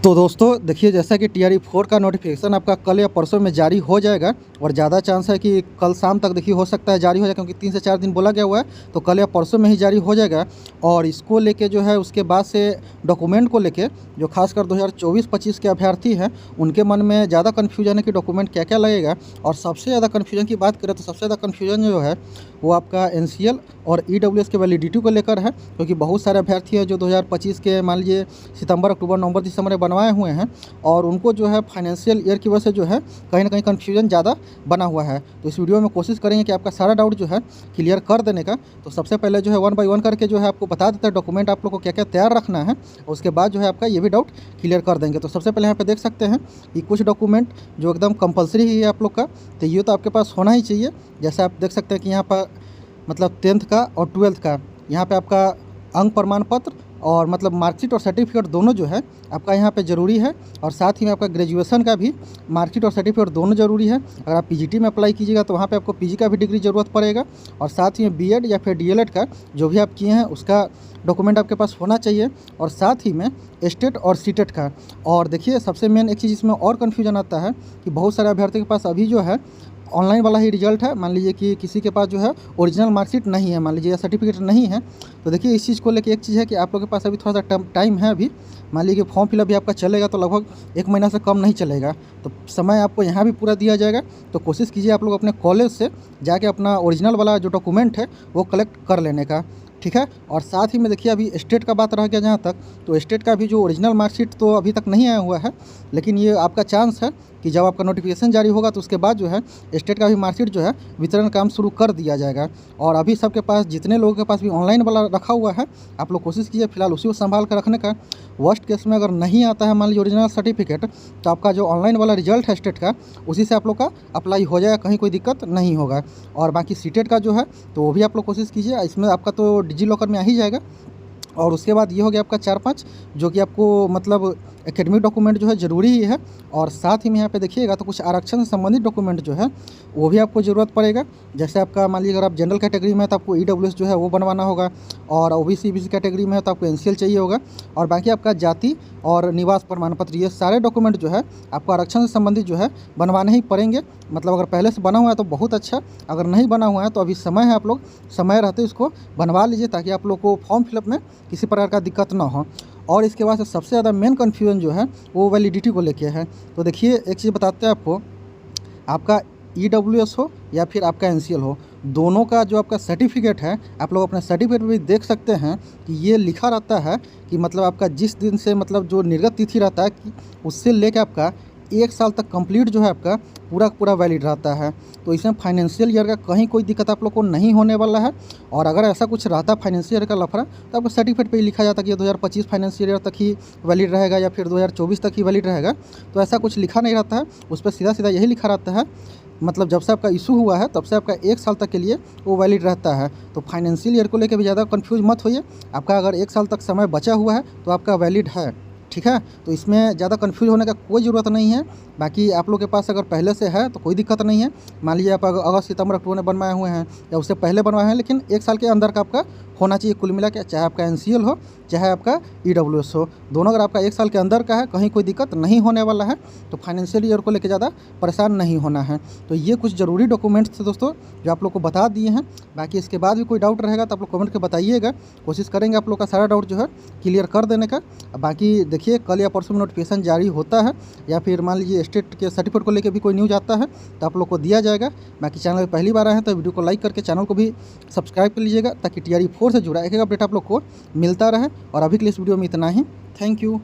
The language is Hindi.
तो दोस्तों देखिए, जैसा कि TRE 4 का नोटिफिकेशन आपका कल या परसों में जारी हो जाएगा और ज़्यादा चांस है कि कल शाम तक देखिए हो सकता है जारी हो जाए, क्योंकि 3 से 4 दिन बोला गया हुआ है। तो कल या परसों में ही जारी हो जाएगा। और इसको लेके जो है उसके बाद से डॉक्यूमेंट को लेके जो खासकर 2024-25 के अभ्यर्थी हैं उनके मन में ज़्यादा कन्फ्यूजन है कि डॉक्यूमेंट क्या क्या लगेगा। और सबसे ज़्यादा कन्फ्यूजन की बात करें तो सबसे ज़्यादा कन्फ्यूजन जो है वो आपका NCL और EWS के वैलिडिटी को लेकर है, क्योंकि बहुत सारे अभ्यर्थी हैं जो 2025 के मान लीजिए सितंबर, अक्टूबर, नवंबर, दिसंबर में बनवाए हुए हैं और उनको जो है फाइनेंशियल ईयर की वजह से जो है कहीं ना कहीं कन्फ्यूजन ज़्यादा बना हुआ है। तो इस वीडियो में कोशिश करेंगे कि आपका सारा डाउट जो है क्लियर कर देने का। तो सबसे पहले जो है 1 बाय 1 करके जो है आपको बता देता है डॉक्यूमेंट आप लोग को क्या क्या तैयार रखना है, और उसके बाद जो है आपका ये भी डाउट क्लियर कर देंगे। तो सबसे पहले यहाँ पे देख सकते हैं कि कुछ डॉक्यूमेंट जो एकदम कंपलसरी ही है आप लोग का, तो ये तो आपके पास होना ही चाहिए। जैसे आप देख सकते हैं कि यहाँ पर मतलब 10th का और 12th का यहाँ पे आपका अंक प्रमाण पत्र और मतलब मार्कशीट और सर्टिफिकेट दोनों जो है आपका यहाँ पे ज़रूरी है। और साथ ही में आपका ग्रेजुएशन का भी मार्कशीट और सर्टिफिकेट दोनों ज़रूरी है। अगर आप PGT में अप्लाई कीजिएगा तो वहाँ पे आपको PG का भी डिग्री ज़रूरत पड़ेगा। और साथ ही में BEd या फिर DLED का जो भी आप किए हैं उसका डॉक्यूमेंट आपके पास होना चाहिए। और साथ ही में स्टेट और सीटेट का। और देखिए, सबसे मेन एक चीज़ इसमें और कन्फ्यूजन आता है कि बहुत सारे अभ्यर्थी के पास अभी जो है ऑनलाइन वाला ही रिजल्ट है। मान लीजिए कि किसी के पास जो है ओरिजिनल मार्कशीट नहीं है, मान लीजिए, या सर्टिफिकेट नहीं है। तो देखिए, इस चीज़ को लेके एक चीज़ है कि आप लोगों के पास अभी थोड़ा सा टाइम है। अभी मान लीजिए फॉर्म फिलअप भी आपका चलेगा तो लगभग 1 महीना से कम नहीं चलेगा। तो समय आपको यहाँ भी पूरा दिया जाएगा। तो कोशिश कीजिए आप लोग अपने कॉलेज से जाके अपना ओरिजिनल वाला जो डॉक्यूमेंट है वो कलेक्ट कर लेने का, ठीक है। और साथ ही में देखिए, अभी स्टेट का बात रह गया जहाँ तक, तो स्टेट का भी जो ओरिजिनल मार्कशीट तो अभी तक नहीं आया हुआ है, लेकिन ये आपका चांस है कि जब आपका नोटिफिकेशन जारी होगा तो उसके बाद जो है स्टेट का भी मार्कशीट जो है वितरण काम शुरू कर दिया जाएगा। और अभी सबके पास, जितने लोगों के पास भी ऑनलाइन वाला रखा हुआ है, आप लोग कोशिश कीजिए फिलहाल उसी को संभाल कर रखने का। वर्स्ट केस में अगर नहीं आता है मान लीजिए ओरिजिनल सर्टिफिकेट, तो आपका जो ऑनलाइन वाला रिजल्ट है स्टेट का, उसी से आप लोग का अप्लाई हो जाएगा, कहीं कोई दिक्कत नहीं होगा। और बाकी सीटेट का जो है तो वो भी आप लोग कोशिश कीजिए, इसमें आपका तो डिजी लॉकर में आ ही जाएगा। और उसके बाद ये हो गया आपका 4-5 जो कि आपको मतलब एकेडमिक डॉक्यूमेंट जो है ज़रूरी ही है। और साथ ही में यहाँ पे देखिएगा तो कुछ आरक्षण से संबंधित डॉक्यूमेंट जो है वो भी आपको ज़रूरत पड़ेगा। जैसे आपका मान लीजिए अगर आप जनरल कैटेगरी में है तो आपको EWS जो है वो बनवाना होगा, और OBC कैटेगरी में है तो आपको NCL चाहिए होगा। और बाकी आपका जाति और निवास प्रमाण पत्र, ये सारे डॉक्यूमेंट जो है आपको आरक्षण से संबंधित जो है बनवाने ही पड़ेंगे। मतलब अगर पहले से बना हुआ है तो बहुत अच्छा, अगर नहीं बना हुआ है तो अभी समय है, आप लोग समय रहते इसको बनवा लीजिए ताकि आप लोग को फॉर्म फिलअप में किसी प्रकार का दिक्कत ना हो। और इसके बाद से सबसे ज़्यादा मेन कन्फ्यूजन जो है वो वैलिडिटी को लेके है। तो देखिए, एक चीज़ बताते हैं आपको, आपका EWS हो या फिर आपका NCL हो, दोनों का जो आपका सर्टिफिकेट है, आप लोग अपने सर्टिफिकेट में भी देख सकते हैं कि ये लिखा रहता है कि मतलब आपका जिस दिन से मतलब जो निर्गत तिथि रहता है कि उससे लेकर आपका 1 साल तक कंप्लीट जो है आपका पूरा वैलिड रहता है। तो इसमें फाइनेंशियल ईयर का कहीं कोई दिक्कत आप लोग को नहीं होने वाला है। और अगर ऐसा कुछ रहता फाइनेंशियल ईयर का लफड़ा, तो आपको सर्टिफिकेट पे ही लिखा जाता कि ये 2025 फाइनेंशियल ईयर तक ही वैलिड रहेगा या फिर 2024 तक ही वैलिड रहेगा। तो ऐसा कुछ लिखा नहीं रहता है, उस पर सीधा यही लिखा रहता है मतलब जब से आपका इशू हुआ है तब से आपका 1 साल तक के लिए वो वैलिड रहता है। तो फाइनेंशियल ईयर को लेकर भी ज़्यादा कन्फ्यूज मत होइए। आपका अगर 1 साल तक समय बचा हुआ है तो आपका वैलिड है, ठीक है। तो इसमें ज़्यादा कन्फ्यूज होने का कोई ज़रूरत नहीं है। बाकी आप लोग के पास अगर पहले से है तो कोई दिक्कत नहीं है। मान लीजिए आप अगस्त, सितंबर, अक्टूबर में बनवाए हुए हैं या उससे पहले बनवाए हैं, लेकिन 1 साल के अंदर का आपका होना चाहिए कुल मिला के, चाहे आपका NCL हो चाहे आपका EWS हो, दोनों अगर आपका 1 साल के अंदर का है, कहीं कोई दिक्कत नहीं होने वाला है। तो फाइनेंशियल ईयर को लेकर ज़्यादा परेशान नहीं होना है। तो ये कुछ ज़रूरी डॉक्यूमेंट्स थे दोस्तों जो आप लोग को बता दिए हैं। बाकी इसके बाद भी कोई डाउट रहेगा तो आप लोग कमेंट के बताइएगा, कोशिश करेंगे आप लोग का सारा डाउट जो है क्लियर कर देने का। बाकी देखिए, कल या परसों में नोटिफिकेशन जारी होता है, या फिर मान लीजिए स्टेट के सर्टिफिकेट को लेकर भी कोई न्यूज़ आता है तो आप लोग को दिया जाएगा। बाकी चैनल पर पहली बार आए हैं तो वीडियो को लाइक करके चैनल को भी सब्सक्राइब कर लीजिएगा ताकि TRE 4 से जुड़ा एक अपडेट आप लोग को मिलता रहे। और अभी के लिए इस वीडियो में इतना ही। Thank you.